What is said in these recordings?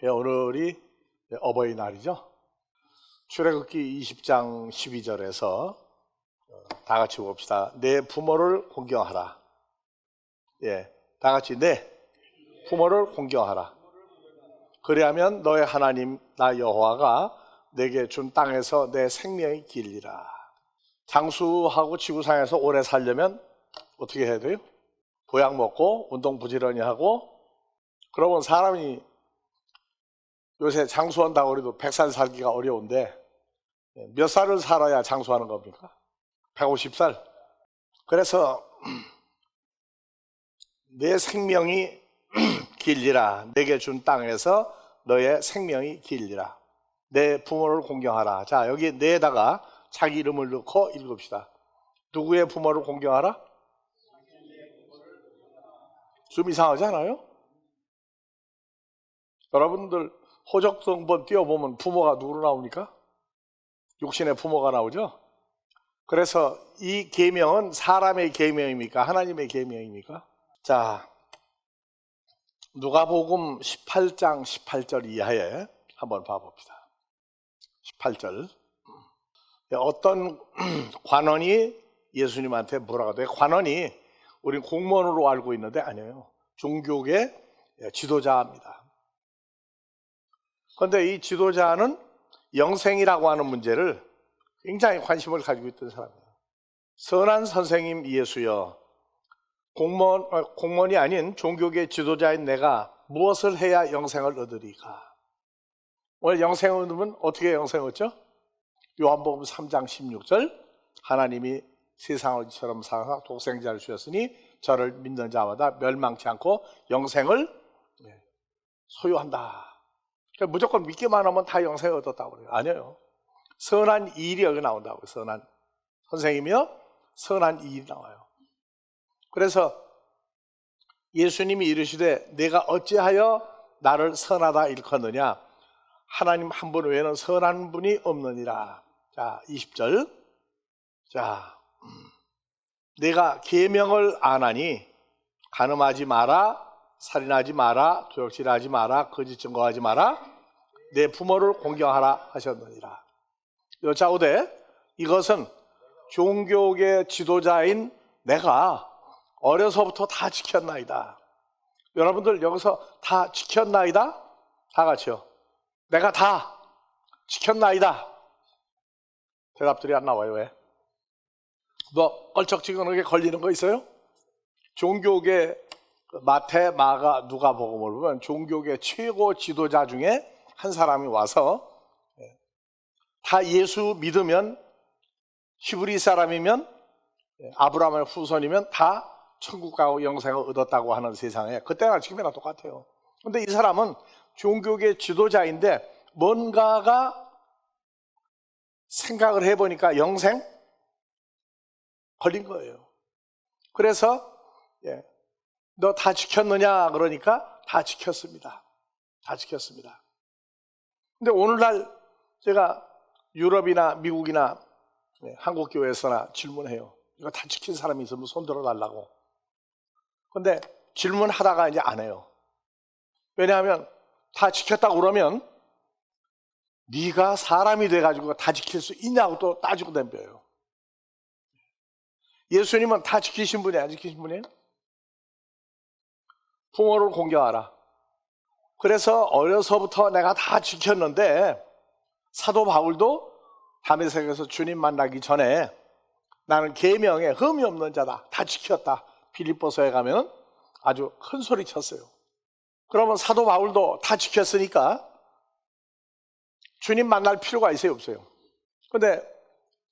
오늘이 어버이날이죠. 출애굽기 20장 12절에서 다 같이 봅시다. 내 부모를 공경하라. 다 같이 내 부모를 공경하라. 그리하면 너의 하나님 나 여호와가 내게 준 땅에서 내 생명이 길리라. 장수하고 지구상에서 오래 살려면 어떻게 해야 돼요? 보약 먹고 운동 부지런히 하고. 그러면 사람이 요새 장수한다고 그래도 100살 살기가 어려운데 몇 살을 살아야 장수하는 겁니까? 150살. 그래서 내 생명이 길리라. 내게 준 땅에서 너의 생명이 길리라. 내 부모를 공경하라. 자, 여기 내에다가 자기 이름을 넣고 읽읍시다. 누구의 부모를 공경하라? 좀 이상하지 않아요? 여러분들 호적도 한번 띄워보면 부모가 누구로 나옵니까? 육신의 부모가 나오죠? 그래서 이 계명은 사람의 계명입니까? 하나님의 계명입니까? 자, 누가복음 18장 18절 이하에 한번 봐봅시다. 18절. 어떤 관원이 예수님한테 뭐라고 해요? 관원이 우린 공무원으로 알고 있는데 아니에요. 종교계 지도자입니다. 그런데 이 지도자는 영생이라고 하는 문제를 굉장히 관심을 가지고 있던 사람이에요. 선한 선생님 예수여, 공무원이 아닌 종교계 지도자인 내가 무엇을 해야 영생을 얻으리까? 오늘 영생을 얻으면 어떻게 영생을 얻죠? 요한복음 3장 16절, 하나님이 세상을 이처럼 사랑하사 독생자를 주셨으니 저를 믿는 자마다 멸망치 않고 영생을 소유한다. 그러니까 무조건 믿기만 하면 다 영생을 얻었다고 그래요. 아니에요. 선한 일이 여기 나온다고요. 선한 선생님이요, 선한 일이 나와요. 그래서 예수님이 이르시되 내가 어찌하여 나를 선하다 일컫느냐? 하나님 한 분 외에는 선한 분이 없느니라. 자, 20절. 자, 내가 계명을 안하니 간음하지 마라, 살인하지 마라, 도적질하지 마라, 거짓 증거하지 마라, 내 부모를 공경하라 하셨느니라. 여자오되 이것은 종교계 지도자인 내가 어려서부터 다 지켰나이다. 여러분들 여기서 다 지켰나이다? 다 같이요. 내가 다 지켰나이다. 대답들이 안 나와요. 왜? 뭐 얼쩍지근하게 걸리는 거 있어요? 종교계 마태, 마가, 누가복음을 보면 종교계 최고 지도자 중에 한 사람이 와서 다 예수 믿으면, 히브리 사람이면, 아브라함의 후손이면 다 천국 가고 영생을 얻었다고 하는 세상에, 그때나 지금이나 똑같아요. 그런데 이 사람은 종교계 지도자인데 뭔가가 생각을 해보니까 영생 걸린 거예요. 그래서 너 다 지켰느냐? 그러니까 다 지켰습니다. 다 지켰습니다. 근데 오늘날 제가 유럽이나 미국이나 한국 교회에서나 질문해요. 이거 다 지킨 사람이 있으면 손 들어달라고. 근데 질문하다가 이제 안 해요. 왜냐하면 다 지켰다고 그러면 네가 사람이 돼가지고 다 지킬 수 있냐고 또 따지고 덤벼요. 예수님은 다 지키신 분이 안 지키신 분이에요? 부모를 공경하라. 그래서 어려서부터 내가 다 지켰는데 사도 바울도 다메섹에서 주님 만나기 전에 나는 계명에 흠이 없는 자다, 다 지켰다, 빌립보서에 가면 아주 큰 소리 쳤어요. 그러면 사도 바울도 다 지켰으니까 주님 만날 필요가 있어요, 없어요? 근데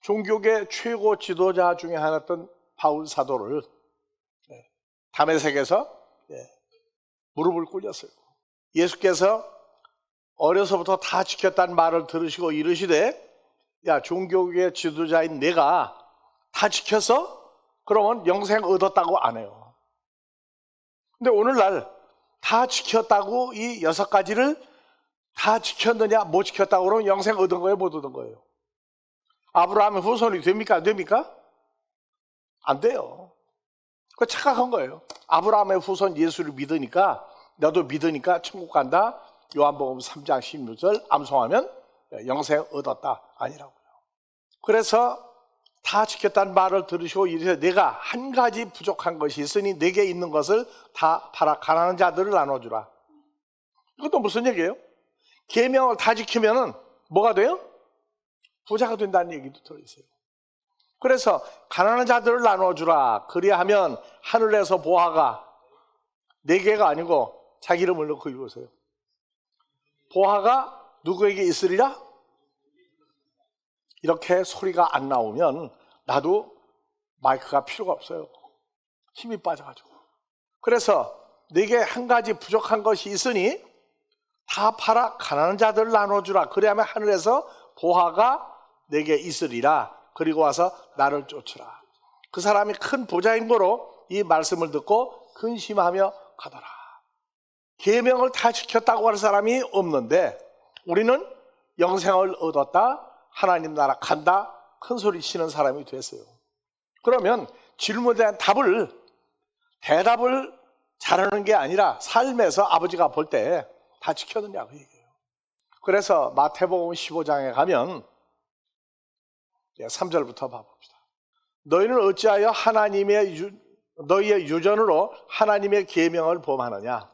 종교계 최고 지도자 중에 하나였던 바울 사도를 다메섹에서 무릎을 꿇렸어요. 예수께서 어려서부터 다 지켰다는 말을 들으시고 이르시되, 야, 종교계 지도자인 내가 다 지켰어? 그러면 영생 얻었다고 안 해요. 근데 오늘날 다 지켰다고 이 6가지를 다 지켰느냐, 못 지켰다고 그러면 영생 얻은 거예요, 못 얻은 거예요? 아브라함의 후손이 됩니까, 안 됩니까? 안 돼요. 그거 착각한 거예요. 아브라함의 후손 예수를 믿으니까, 너도 믿으니까 천국 간다, 요한복음 3장 16절 암송하면 영생 얻었다 아니라고요. 그래서 다 지켰다는 말을 들으시고 이르시되 내가 한 가지 부족한 것이 있으니 내게 있는 것을 다 팔아 가난한 자들을 나눠주라. 이것도 무슨 얘기예요? 계명을 다 지키면은 뭐가 돼요? 부자가 된다는 얘기도 들어있어요. 그래서 가난한 자들을 나눠주라. 그리하면 하늘에서 보화가 4개가 아니고 자기 이름을 넣고 읽으세요. 보화가 누구에게 있으리라? 이렇게 소리가 안 나오면 나도 마이크가 필요가 없어요. 힘이 빠져가지고. 그래서 내게 한 가지 부족한 것이 있으니 다 팔아 가난한 자들을 나눠주라. 그래야만 하늘에서 보화가 내게 있으리라. 그리고 와서 나를 쫓으라. 그 사람이 큰 부자인 거로 이 말씀을 듣고 근심하며 가더라. 계명을 다 지켰다고 할 사람이 없는데 우리는 영생을 얻었다, 하나님 나라 간다, 큰 소리 치는 사람이 됐어요. 그러면 질문에 대한 대답을 잘하는 게 아니라 삶에서 아버지가 볼 때 다 지켰느냐 그 얘기예요. 그래서 마태복음 15장에 가면 3절부터 봐봅시다. 너희는 어찌하여 너희의 유전으로 하나님의 계명을 범하느냐?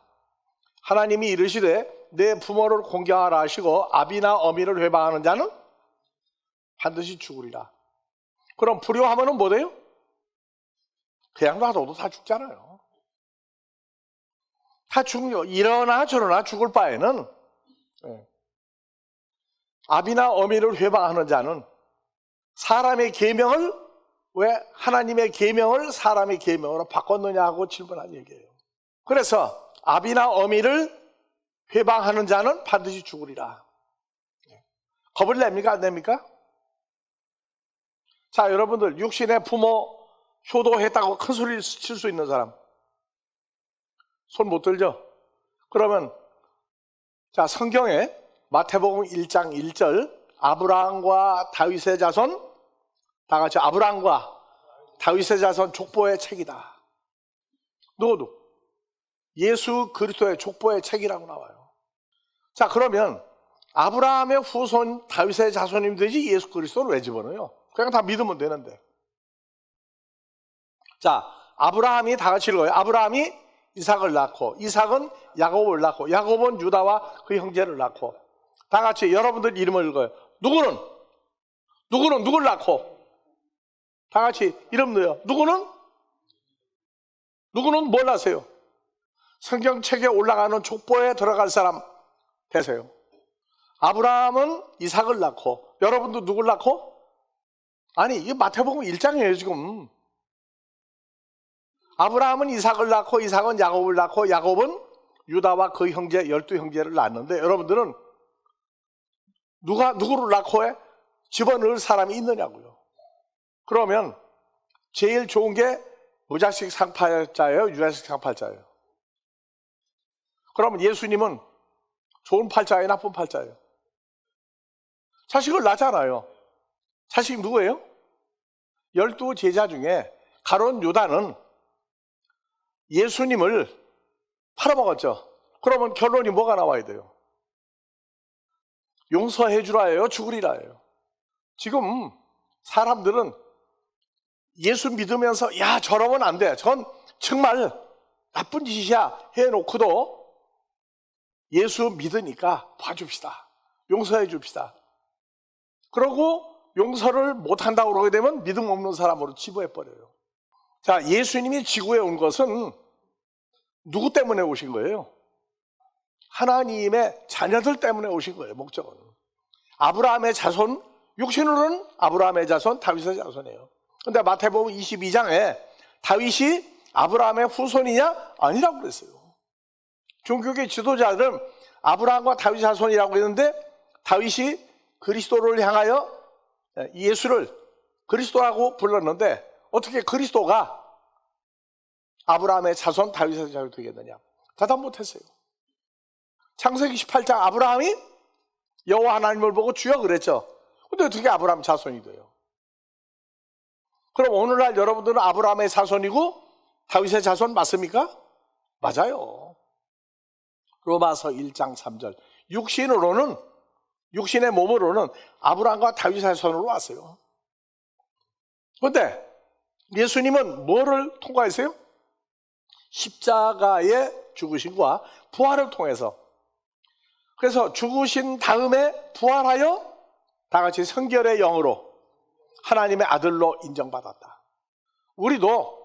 하나님이 이르시되 내 부모를 공경하라 하시고 아비나 어미를 회방하는 자는 반드시 죽으리라. 그럼 불효하면은 뭐 돼요? 그냥 놔둬도 다 죽잖아요. 다 죽요. 이러나 저러나 죽을 바에는 아비나 어미를 회방하는 자는 사람의 계명을 왜 하나님의 계명을 사람의 계명으로 바꿨느냐고 질문한 얘기예요. 그래서 아비나 어미를 회방하는 자는 반드시 죽으리라. 겁을 냅니까 안 냅니까? 자, 여러분들 육신의 부모 효도했다고 큰 소리를 칠 수 있는 사람 손 못 들죠? 그러면 자, 성경에 마태복음 1장 1절 아브라함과 다윗의 자손 다 같이 아브라함과 다윗의 자손 족보의 책이다. 누구도 예수 그리스도의 족보의 책이라고 나와요. 자, 그러면 아브라함의 후손 다윗의 자손이면 되지 예수 그리스도를 왜 집어넣어요? 그냥 다 믿으면 되는데. 자, 아브라함이 다 같이 읽어요. 아브라함이 이삭을 낳고 이삭은 야곱을 낳고 야곱은 유다와 그 형제를 낳고 다 같이 여러분들 이름을 읽어요. 누구는 누구를 낳고 다 같이 이름 넣어요. 누구는 뭘 낳으세요? 성경책에 올라가는 족보에 들어갈 사람 되세요. 아브라함은 이삭을 낳고 여러분도 누굴 낳고? 아니 이게 마태복음 1장이에요 지금. 아브라함은 이삭을 낳고 이삭은 야곱을 낳고 야곱은 유다와 그 형제 12형제를 낳았는데 여러분들은 누구를 낳고 해? 집어넣을 사람이 있느냐고요. 그러면 제일 좋은 게 무자식 상팔자예요, 유자식 상팔자예요? 그러면 예수님은 좋은 팔자예요, 나쁜 팔자예요? 자식을 낳잖아요. 자식이 누구예요? 12제자 중에 가룟 유다는 예수님을 팔아먹었죠. 그러면 결론이 뭐가 나와야 돼요? 용서해 주라예요, 죽으리라예요? 지금 사람들은 예수 믿으면서 야 저러면 안 돼, 전 정말 나쁜 짓이야 해놓고도 예수 믿으니까 봐줍시다, 용서해 줍시다. 그러고 용서를 못한다고 그러게 되면 믿음 없는 사람으로 치부해버려요. 자, 예수님이 지구에 온 것은 누구 때문에 오신 거예요? 하나님의 자녀들 때문에 오신 거예요. 목적은 아브라함의 자손, 육신으로는 아브라함의 자손, 다윗의 자손이에요. 근데 마태복음 22장에 다윗이 아브라함의 후손이냐? 아니라고 그랬어요. 종교계 지도자들은 아브라함과 다윗 자손이라고 했는데 다윗이 그리스도를 향하여 예수를 그리스도라고 불렀는데 어떻게 그리스도가 아브라함의 자손 다윗의 자손이 되겠느냐? 대답 못했어요. 창세기 18장 아브라함이 여호와 하나님을 보고 주여 그랬죠. 근데 어떻게 아브라함 자손이 돼요? 그럼 오늘날 여러분들은 아브라함의 자손이고 다윗의 자손 맞습니까? 맞아요. 로마서 1장 3절. 육신의 몸으로는 아브라함과 다윗의 손으로 왔어요. 그런데 예수님은 뭐를 통과했어요? 십자가의 죽으심과 부활을 통해서. 그래서 죽으신 다음에 부활하여 다 같이 성결의 영으로 하나님의 아들로 인정받았다. 우리도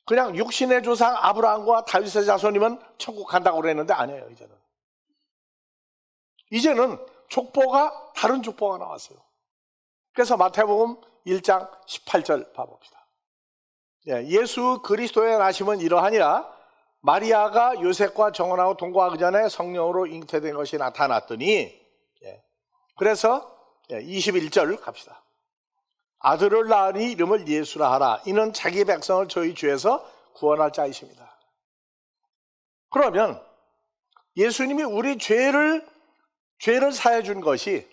그냥 육신의 조상 아브라함과 다윗의 자손이면 천국 간다고 그랬는데 아니에요. 이제는 족보가 다른 족보가 나왔어요. 그래서 마태복음 1장 18절 봐봅시다. 예수 그리스도의 나심은 이러하니라. 마리아가 요셉과 정혼하고 동거하기 전에 성령으로 잉태된 것이 나타났더니, 그래서 21절 갑시다. 아들을 낳으니 이름을 예수라 하라. 이는 자기 백성을 저희 죄에서 구원할 자이십니다. 그러면 예수님이 우리 죄를 사해 준 것이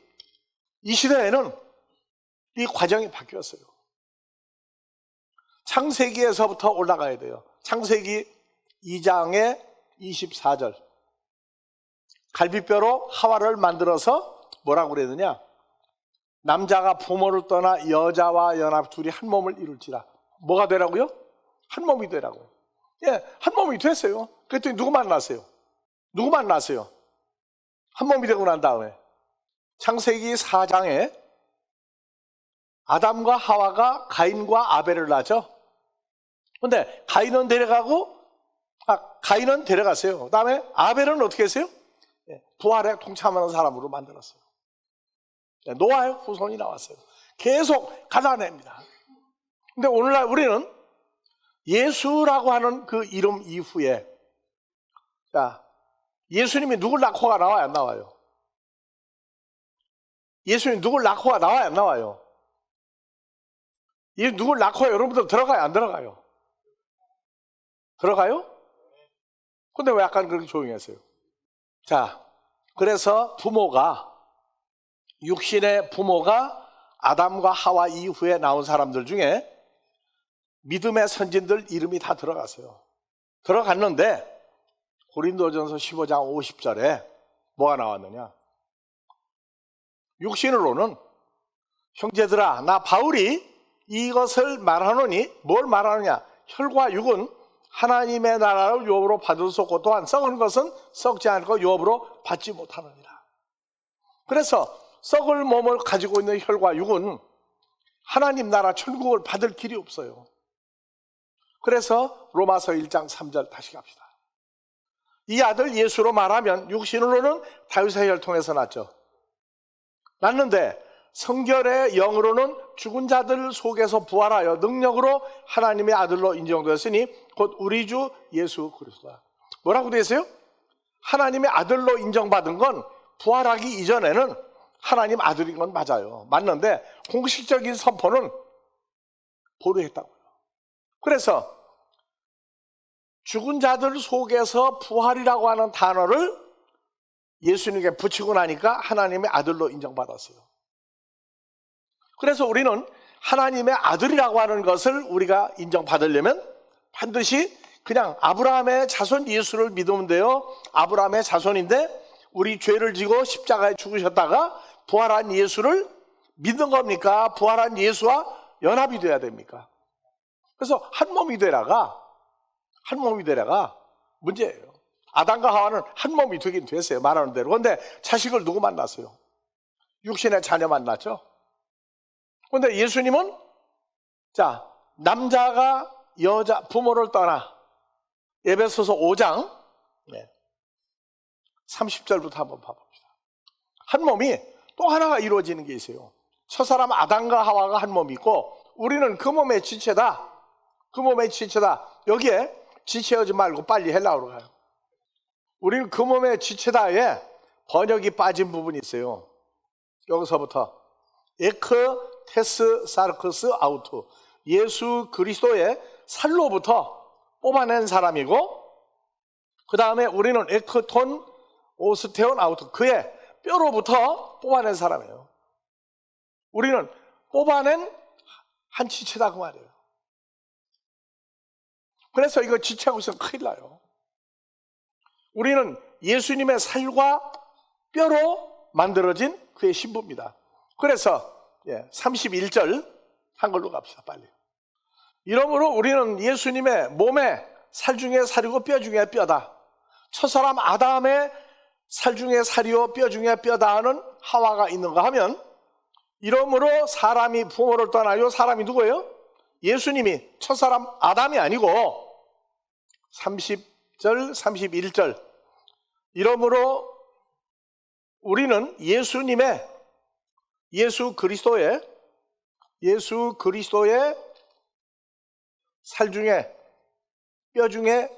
이 시대에는 이 과정이 바뀌었어요. 창세기에서부터 올라가야 돼요. 창세기 2장의 24절. 갈비뼈로 하와를 만들어서 뭐라고 그랬느냐? 남자가 부모를 떠나 여자와 연합 둘이 한 몸을 이룰지라. 뭐가 되라고요? 한 몸이 되라고. 한 몸이 됐어요. 그랬더니 누구 만났어요? 한 몸이 되고 난 다음에 창세기 4장에 아담과 하와가 가인과 아벨을 낳죠. 근데 가인은 데려갔어요. 그 다음에 아벨은 어떻게 했어요? 부활에 동참하는 사람으로 만들었어요. 노아의 후손이 나왔어요. 계속 갈라냅니다. 근데 오늘날 우리는 예수라고 하는 그 이름 이후에, 예수님이 누굴 낳고가 나와요, 안 나와요? 예수님이 누굴 낳고가 나와요, 안 나와요? 누굴 낳고 여러분들 들어가요, 안 들어가요? 들어가요? 근데 왜 약간 그렇게 조용히 하세요? 그래서 육신의 부모가 아담과 하와 이후에 나온 사람들 중에 믿음의 선진들 이름이 다 들어갔어요. 들어갔는데 고린도전서 15장 50절에 뭐가 나왔느냐? 육신으로는 형제들아 나 바울이 이것을 말하노니 뭘 말하느냐? 혈과 육은 하나님의 나라를 유업으로 받을 수 없고 또한 썩은 것은 썩지 않고 유업으로 받지 못하느니라. 그래서 썩을 몸을 가지고 있는 혈과 육은 하나님 나라 천국을 받을 길이 없어요. 그래서 로마서 1장 3절 다시 갑시다. 이 아들 예수로 말하면 육신으로는 다윗의 혈통에서 났는데 성결의 영으로는 죽은 자들 속에서 부활하여 능력으로 하나님의 아들로 인정되었으니 곧 우리 주 예수 그리스도다. 뭐라고 되어 있어요? 하나님의 아들로 인정받은 건 부활하기 이전에는 하나님 아들인 건 맞아요. 맞는데 공식적인 선포는 보류했다고요. 그래서 죽은 자들 속에서 부활이라고 하는 단어를 예수님께 붙이고 나니까 하나님의 아들로 인정받았어요. 그래서 우리는 하나님의 아들이라고 하는 것을 우리가 인정받으려면 반드시 그냥 아브라함의 자손 예수를 믿으면 돼요. 아브라함의 자손인데 우리 죄를 지고 십자가에 죽으셨다가 부활한 예수를 믿는 겁니까? 부활한 예수와 연합이 돼야 됩니까? 그래서 한 몸이 되라가 문제예요. 아담과 하와는 한 몸이 되긴 됐어요. 말하는 대로. 그런데 자식을 누구 만났어요? 육신의 자녀 만났죠. 그런데 예수님은 남자가 여자 부모를 떠나 에베소서 5장 30절부터 한번 봐봅시다. 한 몸이 또 하나가 이루어지는 게 있어요. 첫사람 아담과 하와가 한 몸이 있고 우리는 그 몸의 지체다. 여기에 지체하지 말고 빨리 헬라어로 가요. 우리는 그 몸의 지체다에 번역이 빠진 부분이 있어요. 여기서부터 에크 테스 사르크스 아우트, 예수 그리스도의 살로부터 뽑아낸 사람이고, 그 다음에 우리는 에크톤 오스테온 아우트, 그의 뼈로부터 뽑아낸 사람이에요. 우리는 뽑아낸 한 지체다 그 말이에요. 그래서 이거 지체하고 있으면 큰일 나요. 우리는 예수님의 살과 뼈로 만들어진 그의 신부입니다. 그래서 31절 한글로 갑시다. 빨리. 이러므로 우리는 예수님의 몸에 살 중에 살이고 뼈 중에 뼈다. 첫사람 아담의 살 중에 살이요 뼈 중에 뼈다 하는 하와가 있는가 하면, 이러므로 사람이 부모를 떠나요. 사람이 누구예요? 예수님이 첫사람 아담이 아니고 30절 31절 이러므로 우리는 예수 그리스도의 살 중에 뼈 중에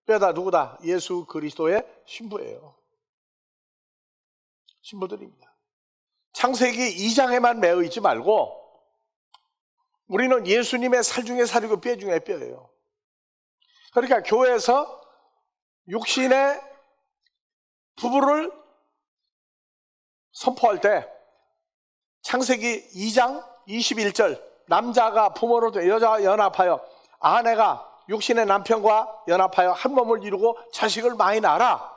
뼈다. 누구다? 예수 그리스도의 신부예요. 신부들입니다. 창세기 2장에만 매여 있지 말고 우리는 예수님의 살 중에 살이고 뼈 중에 뼈예요. 그러니까 교회에서 육신의 부부를 선포할 때 창세기 2장 21절 남자가 부모로 여자와 연합하여 아내가 육신의 남편과 연합하여 한 몸을 이루고 자식을 많이 낳아라,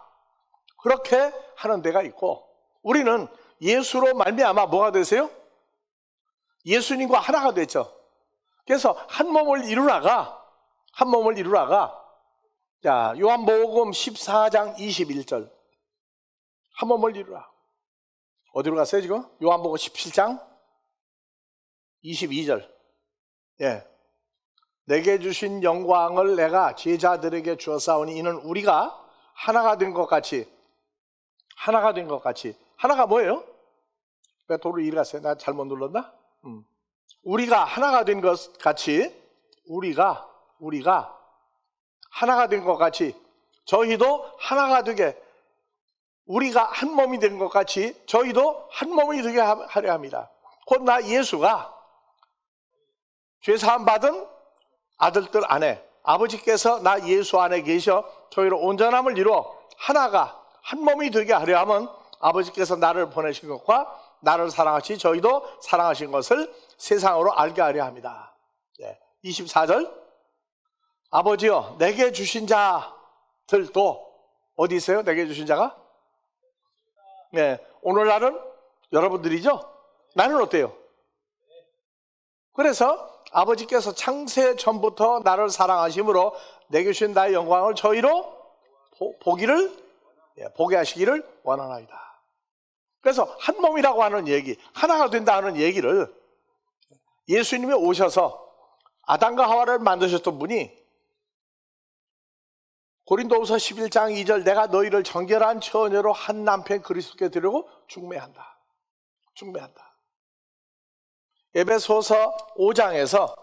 그렇게 하는 데가 있고, 우리는 예수로 말미암아 뭐가 되세요? 예수님과 하나가 됐죠. 그래서 한 몸을 이루라가 자, 요한복음 14장 21절 한 몸을 이루라. 어디로 갔어요 지금? 요한복음 17장 22절. 내게 주신 영광을 내가 제자들에게 주었사오니 이는 우리가 하나가 된 것 같이. 하나가 뭐예요? 왜 도로 이리 갔어요? 나 잘못 눌렀나? 우리가 하나가 된 것 같이, 우리가 하나가 된 것 같이 저희도 하나가 되게, 우리가 한 몸이 된 것 같이 저희도 한 몸이 되게 하려 합니다. 곧 나 예수가 죄사함 받은 아들들 안에 아버지께서 나 예수 안에 계셔 저희로 온전함을 이루어 하나가 한 몸이 되게 하려 하면 아버지께서 나를 보내신 것과 나를 사랑하시 저희도 사랑하신 것을 세상으로 알게 하려 합니다. 24절 아버지여 내게 주신 자들도 어디 있어요? 내게 주신 자가? 오늘날은 여러분들이죠? 나는 어때요? 그래서 아버지께서 창세 전부터 나를 사랑하심으로 내게 주신 나의 영광을 저희로 보게 하시기를 원하나이다. 그래서 한 몸이라고 하는 얘기, 하나가 된다는 얘기를 예수님이 오셔서 아담과 하와를 만드셨던 분이 고린도후서 11장 2절 내가 너희를 정결한 처녀로 한 남편 그리스도께 드리고 중매한다. 에베소서 5장에서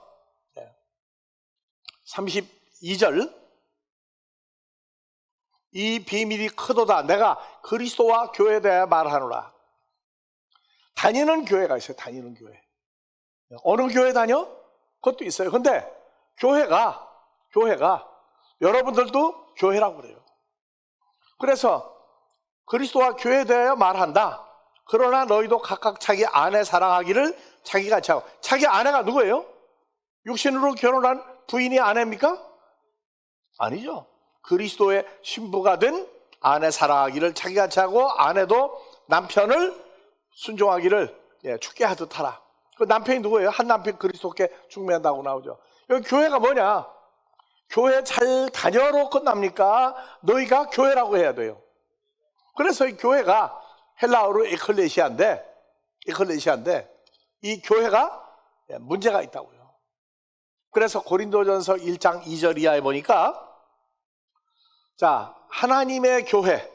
32절 이 비밀이 크도다 내가 그리스도와 교회에 대해 말하노라. 다니는 교회가 있어요. 다니는 교회. 어느 교회 다녀? 그것도 있어요. 근데 교회가 여러분들도 교회라고 그래요. 그래서 그리스도와 교회에 대해 말한다. 그러나 너희도 각각 자기 아내 사랑하기를 자기같이 하고. 자기 아내가 누구예요? 육신으로 결혼한 부인이 아내입니까? 아니죠. 그리스도의 신부가 된 아내 사랑하기를 자기같이 하고 아내도 남편을 순종하기를 죽게 하듯 하라. 그 남편이 누구예요? 한 남편 그리스도께 중매한다고 나오죠. 여기 교회가 뭐냐? 교회 잘 다녀로 끝납니까? 너희가 교회라고 해야 돼요. 그래서 이 교회가 헬라어로 에클레시아인데 이 교회가 문제가 있다고요. 그래서 고린도전서 1장 2절 이하에 보니까 자, 하나님의 교회,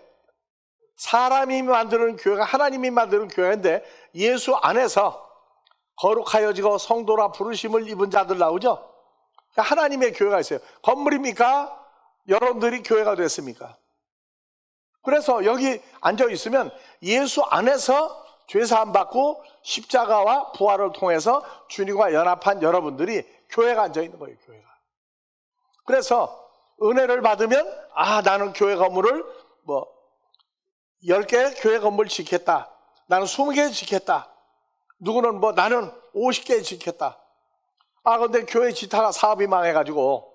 사람이 만드는 교회가 하나님이 만드는 교회인데 예수 안에서 거룩하여지고 성도라 부르심을 입은 자들 나오죠. 하나님의 교회가 있어요. 건물입니까? 여러분들이 교회가 됐습니까? 그래서 여기 앉아 있으면 예수 안에서 죄사함 받고 십자가와 부활을 통해서 주님과 연합한 여러분들이 교회가 앉아 있는 거예요. 교회가. 그래서 은혜를 받으면 나는 교회 건물을 10개 교회 건물 짓겠다. 나는 20개 짓겠다. 누구는 나는 50개 짓겠다. 근데 교회 짓다가 사업이 망해가지고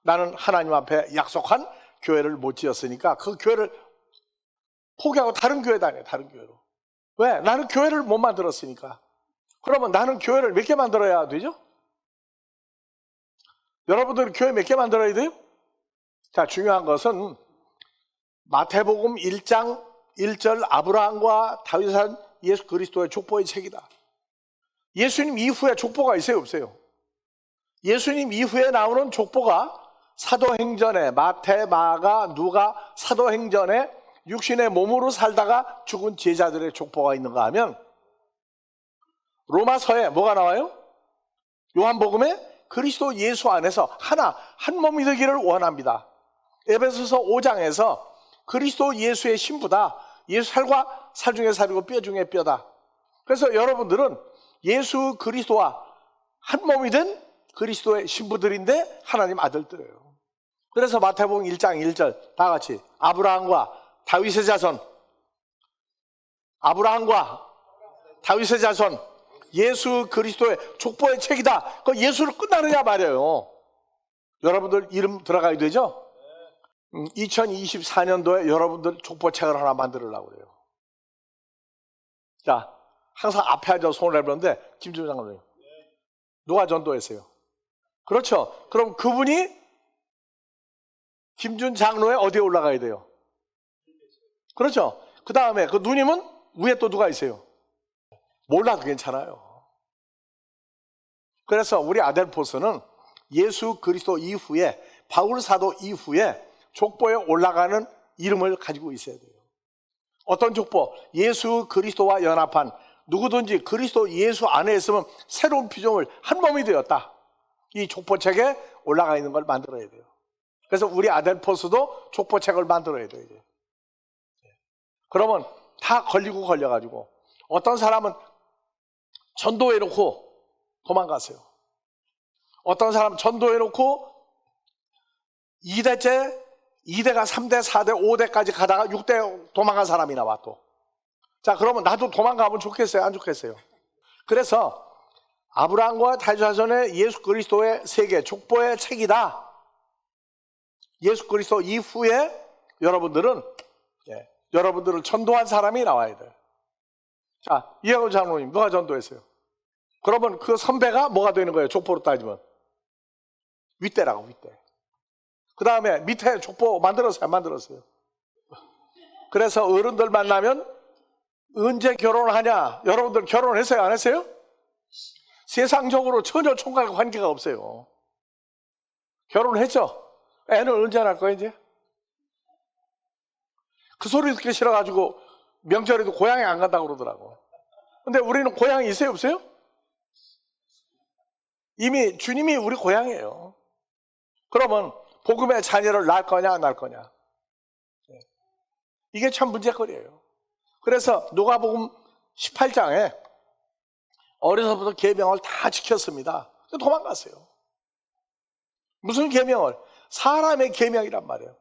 나는 하나님 앞에 약속한 교회를 못 지었으니까 그 교회를 포기하고 다른 교회 다녀요. 다른 교회로. 왜? 나는 교회를 못 만들었으니까. 그러면 나는 교회를 몇 개 만들어야 되죠? 여러분들은 교회 몇 개 만들어야 돼요? 자, 중요한 것은 마태복음 1장 1절 아브라함과 다윗한 예수 그리스도의 족보의 책이다. 예수님 이후에 족보가 있어요, 없어요? 예수님 이후에 나오는 족보가 사도행전에 마태, 마가, 누가 사도행전에 육신의 몸으로 살다가 죽은 제자들의 족보가 있는가 하면 로마서에 뭐가 나와요? 요한복음에 그리스도 예수 안에서 한 몸이 되기를 원합니다. 에베소서 5장에서 그리스도 예수의 신부다. 예수 살과 살 중에 살이고 뼈 중에 뼈다. 그래서 여러분들은 예수 그리스도와 한 몸이 된 그리스도의 신부들인데 하나님 아들들이에요. 그래서 마태복음 1장 1절 다 같이 아브라함과 다윗의 자손, 아브라함과 다윗의 자손, 예수 그리스도의 족보의 책이다. 그 예수를 끝나느냐 말이에요. 여러분들 이름 들어가야 되죠? 2024년도에 여러분들 족보책을 하나 만들려고 그래요. 자, 항상 앞에 앉아서 손을 해보는데 김준호 장로님 누가 전도했어요? 그렇죠. 그럼 그분이 김준 장로에 어디에 올라가야 돼요? 그렇죠. 그 다음에 그 누님은 위에 또 누가 있어요? 몰라도 괜찮아요. 그래서 우리 아델포스는 예수 그리스도 이후에 바울 사도 이후에 족보에 올라가는 이름을 가지고 있어야 돼요. 어떤 족보? 예수 그리스도와 연합한 누구든지 그리스도 예수 안에 있으면 새로운 피조물 한 몸이 되었다. 이 족보책에 올라가 있는 걸 만들어야 돼요. 그래서 우리 아델포스도 족보책을 만들어야 돼요. 이제. 그러면 다 걸려가지고 어떤 사람은 전도해놓고 도망가세요. 어떤 사람은 전도해놓고 2대째 2대가 3대, 4대, 5대까지 가다가 6대 도망간 사람이 나와 또. 자, 그러면 나도 도망가면 좋겠어요? 안 좋겠어요? 그래서 아브라함과 다윗 자손의 예수 그리스도의 세계 족보의 책이다. 예수 그리스도 이후에 여러분들을 전도한 사람이 나와야 돼요. 자, 이하고 장로님 누가 전도했어요? 그러면 그 선배가 뭐가 되는 거예요? 족보로 따지면 윗대라고 윗대. 그 다음에 밑에 족보 만들었어요? 안 만들었어요? 그래서 어른들 만나면 언제 결혼하냐? 여러분들 결혼했어요? 안 했어요? 세상적으로 전혀 총각과 관계가 없어요. 결혼했죠? 애는 언제 날 거예요 이제? 그 소리 듣기 싫어가지고 명절에도 고향에 안 간다고 그러더라고. 근데 우리는 고향이 있어요? 없어요? 이미 주님이 우리 고향이에요. 그러면 복음의 자녀를 낳을 거냐 안 낳을 거냐, 이게 참 문제거리예요. 그래서 누가복음 18장에 어려서부터 계명을 다 지켰습니다. 도망갔어요. 무슨 계명을? 사람의 계명이란 말이에요.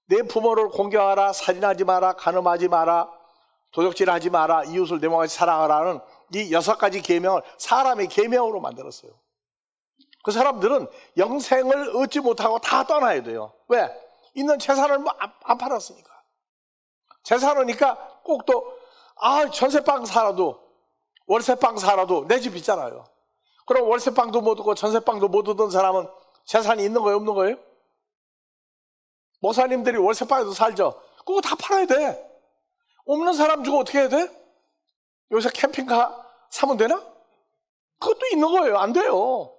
내 부모를 공경하라, 살인하지 마라, 간음하지 마라, 도적질하지 마라, 이웃을 내 몸같이 사랑하라는 이 6가지 계명을 사람의 계명으로 만들었어요. 그 사람들은 영생을 얻지 못하고 다 떠나야 돼요. 왜? 있는 재산을 안 팔았으니까. 재산이니까 꼭 또 전세방 살아도 월세방 살아도 내 집 있잖아요. 그럼 월세방도 못 얻고 전세방도 못 얻은 사람은 재산이 있는 거예요, 없는 거예요? 목사님들이 월세방에도 살죠. 그거 다 팔아야 돼. 없는 사람 주고 어떻게 해야 돼? 요새 캠핑카 사면 되나? 그것도 있는 거예요. 안 돼요.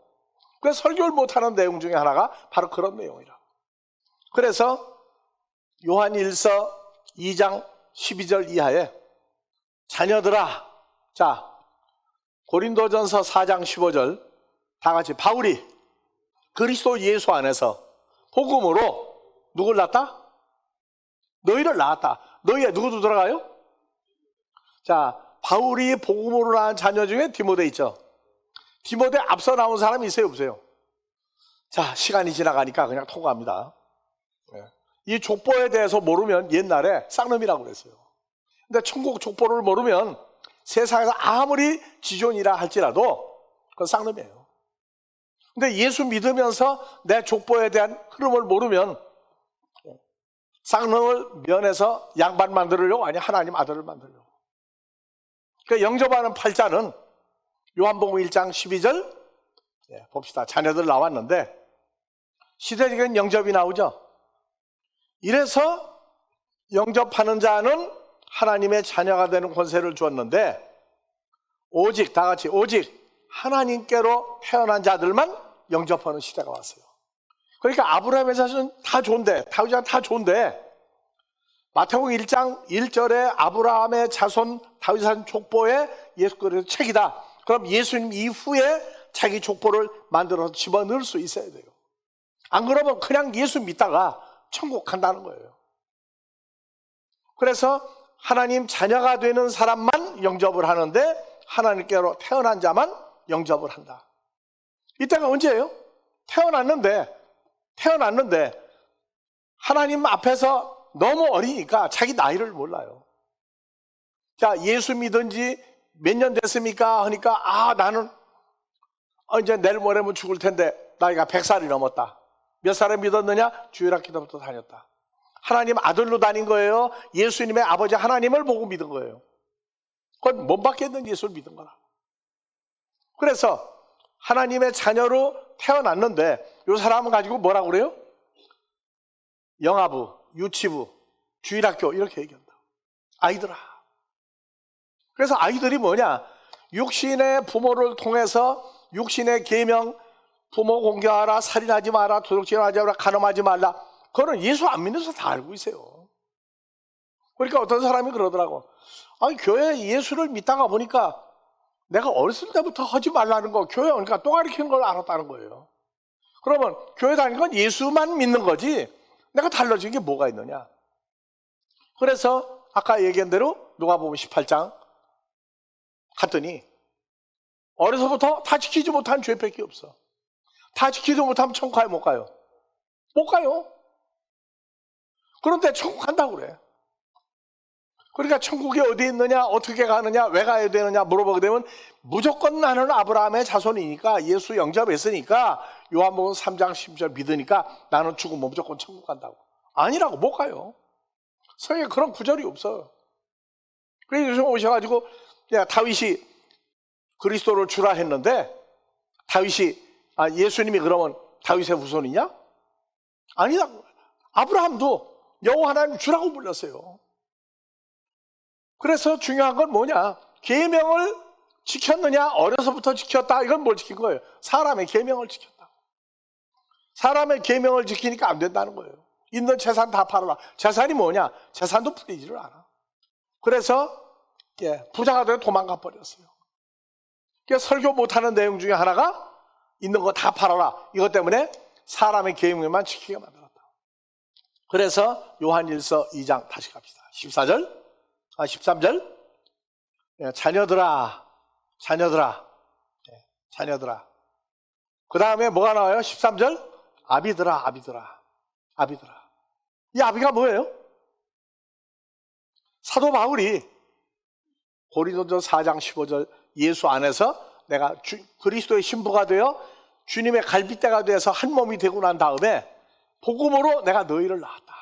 그래서 설교를 못하는 내용 중에 하나가 바로 그런 내용이라. 그래서 요한일서 2장 12절 이하에 자녀들아, 자, 고린도전서 4장 15절 다 같이 바울이 그리스도 예수 안에서 복음으로 누굴 낳았다? 너희를 낳았다. 너희에 누구도 들어가요? 자, 바울이 복음으로 낳은 자녀 중에 디모데 있죠. 디모데 앞서 나온 사람이 있어요, 없어요? 자, 시간이 지나가니까 그냥 통과합니다. 이 족보에 대해서 모르면 옛날에 쌍놈이라고 그랬어요. 근데 천국 족보를 모르면 세상에서 아무리 지존이라 할지라도 그건 쌍놈이에요. 근데 예수 믿으면서 내 족보에 대한 흐름을 모르면 쌍놈을 면해서 양반 만들려고 아니 하나님 아들을 만들려고. 그러니까 영접하는 팔자는 요한복음 1장 12절 봅시다. 자녀들 나왔는데 시대적인 영접이 나오죠. 이래서 영접하는 자는 하나님의 자녀가 되는 권세를 주었는데 오직 다 같이 오직 하나님께로 태어난 자들만 영접하는 시대가 왔어요. 그러니까 아브라함의 자손은 다 좋은데 다윗이 다 좋은데 마태복음 1장 1절에 아브라함의 자손 다윗의 족보에 예수 그리스도 책이다. 그럼 예수님 이후에 자기 족보를 만들어서 집어넣을 수 있어야 돼요. 안 그러면 그냥 예수 믿다가 천국 간다는 거예요. 그래서 하나님 자녀가 되는 사람만 영접을 하는데 하나님께로 태어난 자만 영접을 한다. 이때가 언제예요? 태어났는데 하나님 앞에서 너무 어리니까 자기 나이를 몰라요. 자, 예수 믿은 지 몇 년 됐습니까? 하니까 나는 이제 내일 모레면 죽을 텐데 나이가 100살이 넘었다. 몇 살에 믿었느냐? 주일학교부터 다녔다. 하나님 아들로 다닌 거예요? 예수님의 아버지 하나님을 보고 믿은 거예요? 그건 못 받겠는 예수를 믿은 거라. 그래서 하나님의 자녀로 태어났는데 이 사람은 가지고 뭐라고 그래요? 영아부, 유치부, 주일학교 이렇게 얘기한다. 아이들아. 그래서 아이들이 뭐냐? 육신의 부모를 통해서 육신의 계명, 부모 공경하라, 살인하지 마라, 도둑질하지 마라, 간음하지 말라. 그거는 예수 안 믿는 다 알고 있어요. 그러니까 어떤 사람이 그러더라고. 교회에 예수를 믿다가 보니까 내가 어렸을 때부터 하지 말라는 거 교회 오니까 또 가르치는 걸 알았다는 거예요. 그러면 교회 다니는 건 예수만 믿는 거지 내가 달라진 게 뭐가 있느냐. 그래서 아까 얘기한 대로 누가복음 18장 갔더니 어려서부터 다 지키지 못한 죄밖에 없어. 다 지키지 못하면 천국 가요, 못 가요? 못 가요. 그런데 천국 간다고 그래. 그러니까 천국이 어디 있느냐, 어떻게 가느냐, 왜 가야 되느냐 물어보게 되면 무조건 나는 아브라함의 자손이니까 예수 영접했으니까 요한복음 3장 10절 믿으니까 나는 죽으면 무조건 천국 간다고. 아니라고, 못 가요. 성경에 그런 구절이 없어요. 그래서 요즘 오셔가지고 다윗이 그리스도를 주라 했는데 다윗이 예수님이 그러면 다윗의 후손이냐? 아니다. 아브라함도 여호와 하나님 주라고 불렀어요. 그래서 중요한 건 뭐냐? 계명을 지켰느냐? 어려서부터 지켰다. 이건 뭘 지킨 거예요? 사람의 계명을 지켰다. 사람의 계명을 지키니까 안 된다는 거예요. 있는 재산 다 팔아라. 재산이 뭐냐? 재산도 풀리지를 않아. 그래서 부자가 되어 도망가 버렸어요. 설교 못하는 내용 중에 하나가 있는 거 다 팔아라. 이것 때문에 사람의 계명만 지키게 만들었다. 그래서 요한일서 2장 다시 갑시다. 13절 자녀들아 그 다음에 뭐가 나와요? 13절 아비들아. 이 아비가 뭐예요? 사도 바울이 고린도전서 4장 15절 예수 안에서 내가 그리스도의 신부가 되어 주님의 갈빗대가 되어서 한 몸이 되고 난 다음에 복음으로 내가 너희를 낳았다.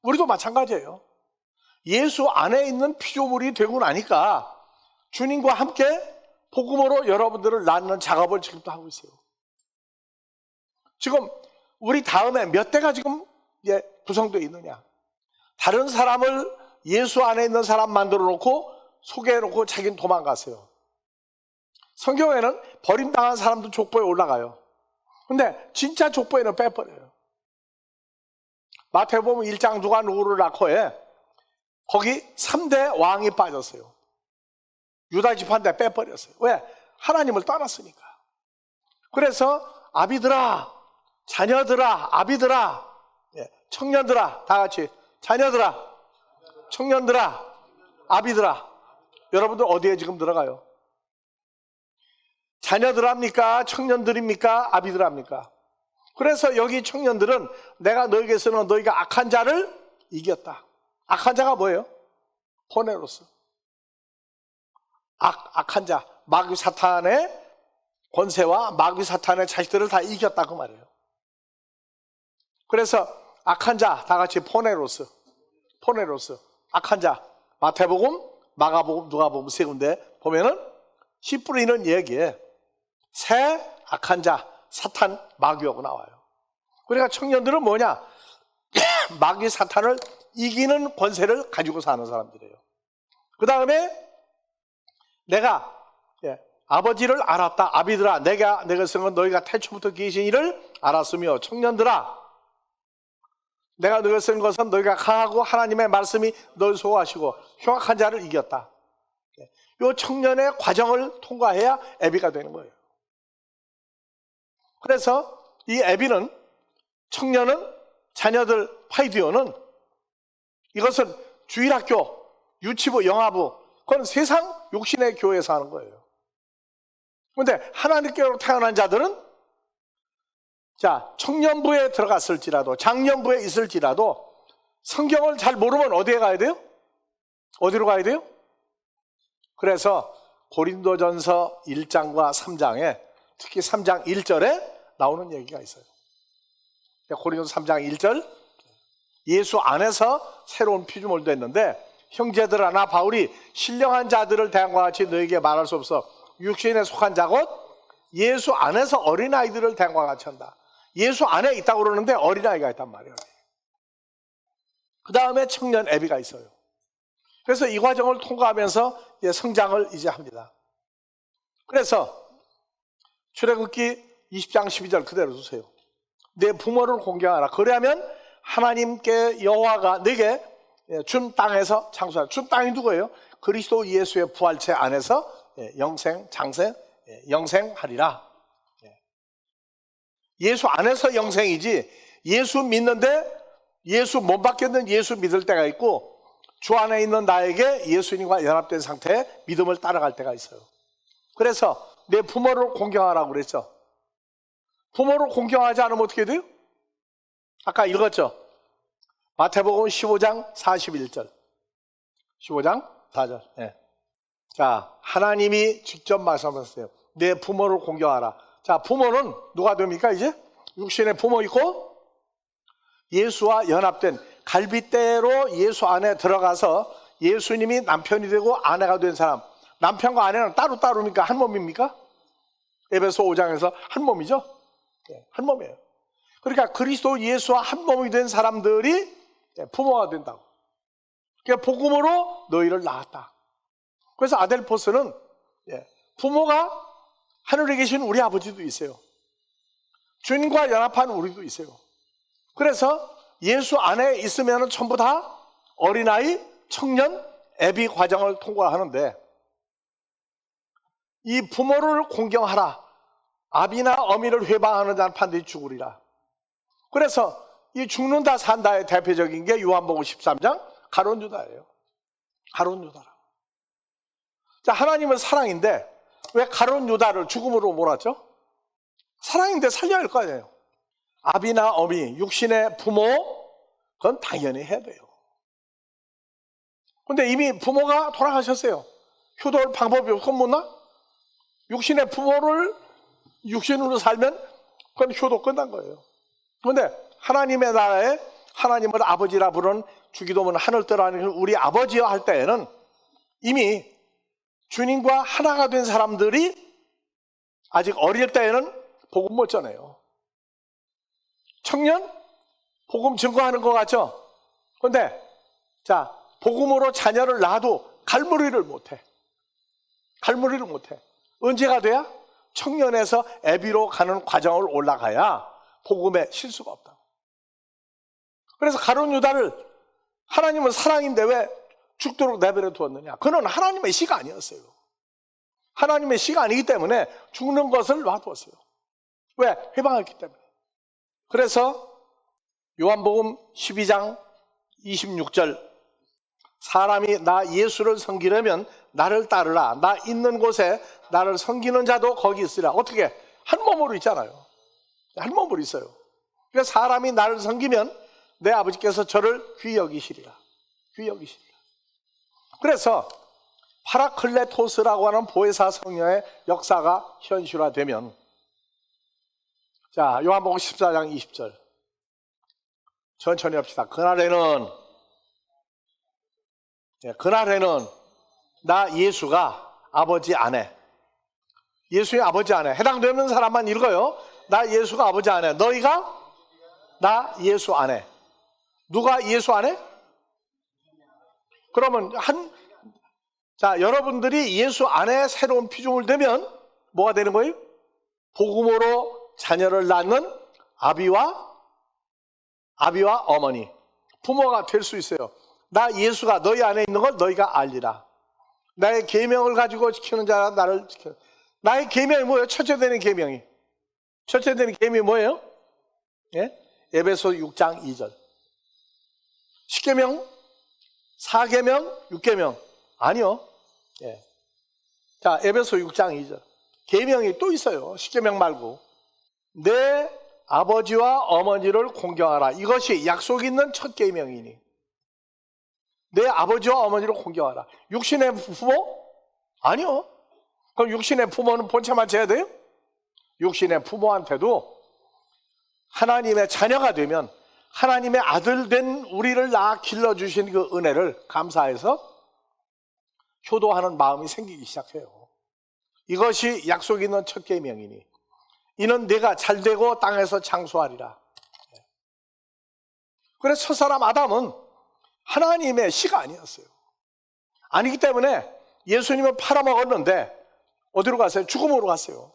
우리도 마찬가지예요. 예수 안에 있는 피조물이 되고 나니까 주님과 함께 복음으로 여러분들을 낳는 작업을 지금도 하고 있어요. 지금 우리 다음에 몇 대가 지금 구성되어 있느냐. 다른 사람을 예수 안에 있는 사람 만들어 놓고 소개해 놓고 자기는 도망갔어요. 성경에는 버림당한 사람도 족보에 올라가요. 근데 진짜 족보에는 빼버려요. 마태복음 1장 누가 누구를 낳고에 거기 3대 왕이 빠졌어요. 유다 지파인데 빼버렸어요. 왜? 하나님을 떠났으니까. 그래서 아비들아, 자녀들아, 아비들아, 청년들아, 다 같이 자녀들아, 청년들아, 아비들아. 여러분들 어디에 지금 들어가요? 자녀들합니까? 청년들입니까? 아비들합니까? 그래서 여기 청년들은 내가 너에게서는 너희가 악한 자를 이겼다. 악한 자가 뭐예요? 포네로스. 악한 자, 마귀 사탄의 권세와 마귀 사탄의 자식들을 다 이겼다 그 말이에요. 그래서 악한 자, 다 같이 포네로스. 악한 자. 마태복음, 마가복음, 누가복음 세 군데 보면은 씨 뿌리는 얘기에 새, 악한 자, 사탄, 마귀하고 나와요. 그러니까 청년들은 뭐냐? 마귀 사탄을 이기는 권세를 가지고 사는 사람들이에요. 그 다음에 내가 아버지를 알았다. 아비들아, 내가 쓴 건 너희가 태초부터 계신 이를 알았으며, 청년들아, 내가 너희가 쓴 것은 너희가 강하고 하나님의 말씀이 너희 소화하시고 흉악한 자를 이겼다. 이 청년의 과정을 통과해야 애비가 되는 거예요. 그래서 이 애비는, 청년은, 자녀들 파이디오는, 이것은 주일학교, 유치부, 영아부, 그건 세상 욕심의 교회에서 하는 거예요. 그런데 하나님께로 태어난 자들은, 자, 청년부에 들어갔을지라도, 장년부에 있을지라도 성경을 잘 모르면 어디에 가야 돼요? 어디로 가야 돼요? 그래서 고린도전서 1장과 3장에, 특히 3장 1절에 나오는 얘기가 있어요. 고린도서 3장 1절, 예수 안에서 새로운 피조물도 됐는데, 형제들아, 나 바울이 신령한 자들을 대함과 같이 너에게 말할 수 없어. 육신에 속한 자 곧 예수 안에서 어린아이들을 대함과 같이 한다. 예수 안에 있다고 그러는데 어린아이가 있단 말이에요. 그 다음에 청년 애비가 있어요. 그래서 이 과정을 통과하면서 이제 성장을 이제 합니다. 그래서 출애굽기 20장 12절 그대로 두세요. 내 부모를 공경하라. 그래야면 하나님께 여호와가 내게 준 땅에서 창수하라. 준 땅이 누구예요? 그리스도 예수의 부활체 안에서 영생, 장생, 영생하리라. 예수 안에서 영생이지, 예수 믿는데 예수 못 받겠는 예수 믿을 때가 있고, 주 안에 있는 나에게 예수님과 연합된 상태에 믿음을 따라갈 때가 있어요. 그래서 내 부모를 공경하라고 그랬죠. 부모를 공경하지 않으면 어떻게 돼요? 아까 읽었죠? 마태복음 15장 41절. 15장 4절. 네. 자, 하나님이 직접 말씀하셨어요. 내 부모를 공경하라. 자, 부모는 누가 됩니까? 이제 육신의 부모 있고, 예수와 연합된 갈빗대로 예수 안에 들어가서 예수님이 남편이 되고 아내가 된 사람. 남편과 아내는 따로따로입니까? 한 몸입니까? 에베소 5장에서 한 몸이죠? 네, 한 몸이에요. 그러니까 그리스도 예수와 한 몸이 된 사람들이 부모가 된다고. 그러니까 복음으로 너희를 낳았다. 그래서 아델포스는 부모가 하늘에 계신 우리 아버지도 있어요. 주님과 연합한 우리도 있어요. 그래서 예수 안에 있으면 전부 다 어린아이, 청년, 애비 과정을 통과하는데, 이 부모를 공경하라. 아비나 어미를 회방하는 자는 반드시 죽으리라. 그래서 이 죽는다 산다의 대표적인 게 요한복음 13장 가룟 유다예요. 가룟 유다라. 자, 하나님은 사랑인데 왜 가룟 유다를 죽음으로 몰았죠? 사랑인데 살려야 할 거 아니에요. 아비나 어미, 육신의 부모, 그건 당연히 해야 돼요. 근데 이미 부모가 돌아가셨어요. 효도할 방법이 없고 못나? 육신의 부모를 육신으로 살면 그건 효도 끝난 거예요. 그런데 하나님의 나라에 하나님을 아버지라 부르는 주기도문 하늘 떠나는 우리 아버지여 할 때에는 이미 주님과 하나가 된 사람들이 아직 어릴 때에는 복음 못 전해요. 청년? 복음 증거하는 것 같죠? 그런데 자, 복음으로 자녀를 낳아도 갈무리를 못해. 갈무리를 못해. 언제가 돼야? 청년에서 애비로 가는 과정을 올라가야 복음에 실수가 없다. 그래서 가룟 유다를 하나님은 사랑인데 왜 죽도록 내버려 두었느냐? 그는 하나님의 씨가 아니었어요. 하나님의 씨가 아니기 때문에 죽는 것을 놔두었어요. 왜? 회방했기 때문에. 그래서 요한복음 12장 26절, 사람이 나 예수를 섬기려면 나를 따르라. 나 있는 곳에 나를 섬기는 자도 거기 있으라. 어떻게? 한 몸으로 있잖아요. 한 몸으로 있어요. 그러니까 사람이 나를 섬기면 내 아버지께서 저를 귀히 여기시리라. 귀히 여기시리라. 그래서 파라클레토스라고 하는 보혜사 성령의 역사가 현실화되면, 자, 요한복음 14장 20절, 천천히 합시다. 그날에는 나 예수가 아버지 안에, 예수의 아버지 안에 해당되는 사람만 읽어요. 나 예수가 아버지 안에, 너희가 나 예수 안에. 누가 예수 안에? 그러면 여러분들이 예수 안에 새로운 피조물 되면 뭐가 되는 거예요? 복음으로 자녀를 낳는 아비와 어머니, 부모가 될 수 있어요. 나 예수가 너희 안에 있는 걸 너희가 알리라. 나의 계명을 가지고 지키는 자가 나를 지켜. 나의 계명이 뭐예요? 첫째 되는 계명이 뭐예요? 예? 에베소 6장 2절. 10계명, 4계명, 6계명 아니요. 예. 자, 에베소 6장 2절. 계명이 또 있어요. 10계명 말고. 내 아버지와 어머니를 공경하라. 이것이 약속 있는 첫 계명이니. 내 아버지와 어머니를 공경하라. 육신의 부모? 아니요. 그럼 육신의 부모는 본체만 져야 돼요? 육신의 부모한테도 하나님의 자녀가 되면 하나님의 아들 된 우리를 낳아 길러주신 그 은혜를 감사해서 효도하는 마음이 생기기 시작해요. 이것이 약속 있는 첫 계명이니 이는 내가 잘되고 땅에서 장수하리라. 그래서 첫사람 아담은 하나님의 씨가 아니었어요. 아니기 때문에 예수님을 팔아먹었는데 어디로 갔어요? 죽음으로 갔어요.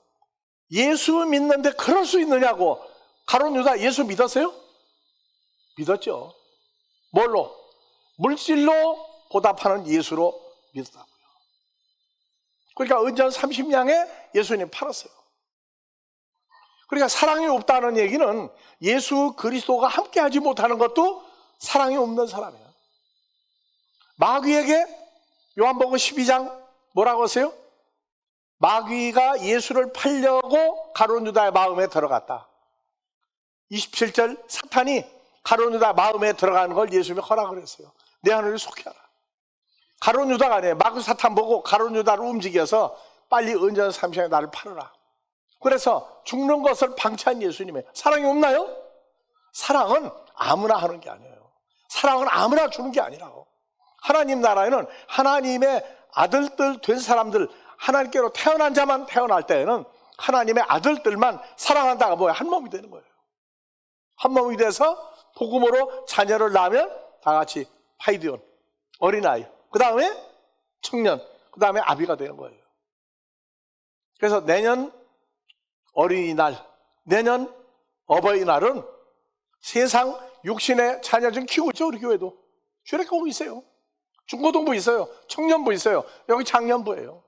예수 믿는데 그럴 수 있느냐고. 가룟 유다 예수 믿었어요? 믿었죠. 뭘로? 물질로 보답하는 예수로 믿었다고요. 그러니까 은전 30냥에 예수님 팔았어요. 그러니까 사랑이 없다는 얘기는 예수 그리스도가 함께하지 못하는 것도 사랑이 없는 사람이에요. 마귀에게 요한복음 12장 뭐라고 하세요? 마귀가 예수를 팔려고 가룟 유다의 마음에 들어갔다. 27절 사탄이 가룟 유다 마음에 들어가는 걸 예수님이 허락을 했어요. 내 하늘을 속여라. 가룟 유다가 아니에요. 마귀 사탄 보고 가룟 유다를 움직여서 빨리 은전 30냥에 나를 팔아라. 그래서 죽는 것을 방치한 예수님의 사랑이 없나요? 사랑은 아무나 하는 게 아니에요. 사랑은 아무나 주는 게 아니라고. 하나님 나라에는 하나님의 아들들 된 사람들, 하나님께로 태어난 자만 태어날 때에는 하나님의 아들들만 사랑한다가 뭐예요? 한 몸이 되는 거예요. 한 몸이 돼서 복음으로 자녀를 낳으면 다 같이 파이디온, 어린아이, 그 다음에 청년, 그 다음에 아비가 되는 거예요. 그래서 내년 어린이날, 내년 어버이날은 세상 육신의 자녀 좀 키우고 있죠. 우리 교회도 주례교부 있어요. 중고등부 있어요. 청년부 있어요. 여기 장년부예요.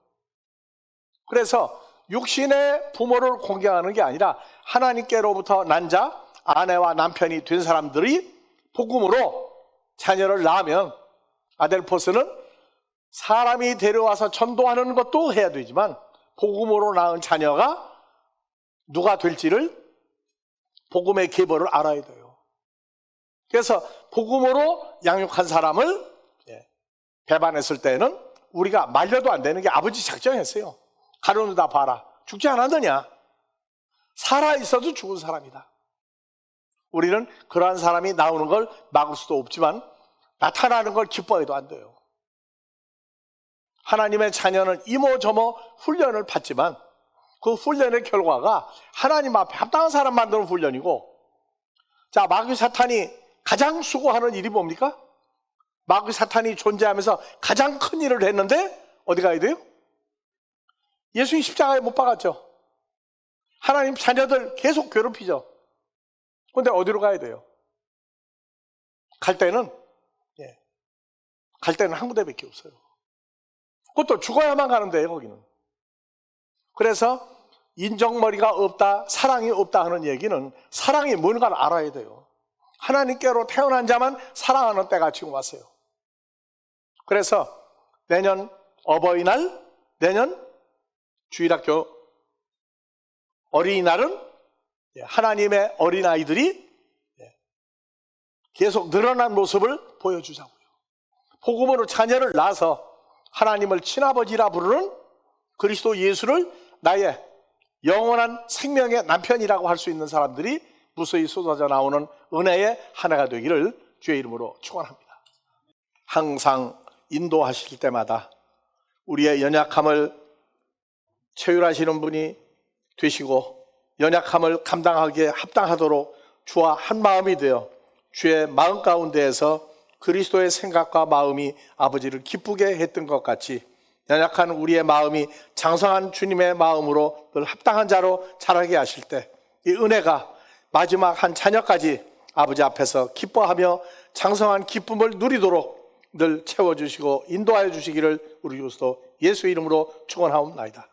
그래서 육신의 부모를 공경하는 게 아니라 하나님께로부터 난 자, 아내와 남편이 된 사람들이 복음으로 자녀를 낳으면 아델포스는 사람이 데려와서 전도하는 것도 해야 되지만 복음으로 낳은 자녀가 누가 될지를 복음의 계보를 알아야 돼요. 그래서 복음으로 양육한 사람을 배반했을 때는 우리가 말려도 안 되는 게 아버지 작정했어요. 가룟 유다 봐라. 죽지 않았느냐? 살아있어도 죽은 사람이다. 우리는 그러한 사람이 나오는 걸 막을 수도 없지만 나타나는 걸 기뻐해도 안 돼요. 하나님의 자녀는 이모저모 훈련을 받지만 그 훈련의 결과가 하나님 앞에 합당한 사람 만드는 훈련이고, 자, 마귀 사탄이 가장 수고하는 일이 뭡니까? 마귀 사탄이 존재하면서 가장 큰 일을 했는데 어디 가야 돼요? 예수님 십자가에 못 박았죠. 하나님 자녀들 계속 괴롭히죠. 그런데 어디로 가야 돼요? 갈 때는 한 군데밖에 없어요. 그것도 죽어야만 가는데요, 거기는. 그래서 인정머리가 없다, 사랑이 없다 하는 얘기는 사랑이 뭔가를 알아야 돼요. 하나님께로 태어난 자만 사랑하는 때가 지금 왔어요. 그래서 내년 어버이날, 내년 주일학교 어린이날은 하나님의 어린아이들이 계속 늘어난 모습을 보여주자고요. 복음으로 자녀를 낳아서 하나님을 친아버지라 부르는 그리스도 예수를 나의 영원한 생명의 남편이라고 할 수 있는 사람들이 무수히 쏟아져 나오는 은혜의 한 해가 되기를 주의 이름으로 축원합니다. 항상 인도하실 때마다 우리의 연약함을 체휼하시는 분이 되시고 연약함을 감당하기에 합당하도록 주와 한 마음이 되어 주의 마음 가운데에서 그리스도의 생각과 마음이 아버지를 기쁘게 했던 것 같이 연약한 우리의 마음이 장성한 주님의 마음으로 늘 합당한 자로 자라게 하실 때 이 은혜가 마지막 한 자녀까지 아버지 앞에서 기뻐하며 장성한 기쁨을 누리도록 늘 채워주시고 인도하여 주시기를 우리 그리스도 예수 이름으로 축원하옵나이다.